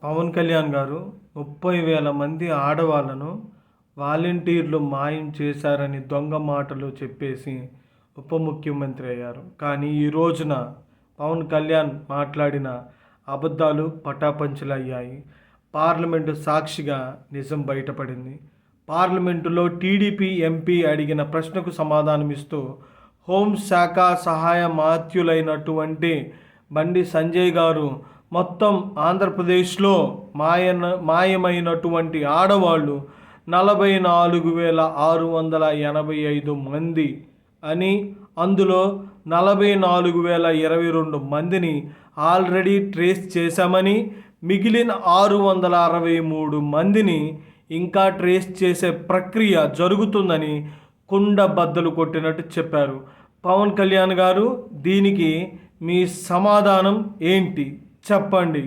పవన్ కళ్యాణ్ గారు 30,000 మంది ఆడవాళ్ళను వాలంటీర్లు మాయం చేశారని దొంగ మాటలు చెప్పేసి ఉప ముఖ్యమంత్రి అయ్యారు. కానీ ఈ రోజున పవన్ కళ్యాణ్ మాట్లాడిన అబద్ధాలు పటాపంచలయ్యాయి. పార్లమెంటు సాక్షిగా నిజం బయటపడింది. పార్లమెంటులో టీడీపీ ఎంపీ అడిగిన ప్రశ్నకు సమాధానమిస్తూ హోంశాఖ సహాయ మాత్యులైనటువంటి బండి సంజయ్ గారు మొత్తం ఆంధ్రప్రదేశ్లో మాయమైనటువంటి ఆడవాళ్ళు 44,685 మంది అని, అందులో 44,022 మందిని ఆల్రెడీ ట్రేస్ చేశామని, మిగిలిన 663 మందిని ఇంకా ట్రేస్ చేసే ప్రక్రియ జరుగుతుందని కుండ బద్దలు కొట్టినట్టు చెప్పారు. పవన్ కళ్యాణ్ గారు, దీనికి మీ సమాధానం ఏంటి చెప్పండి?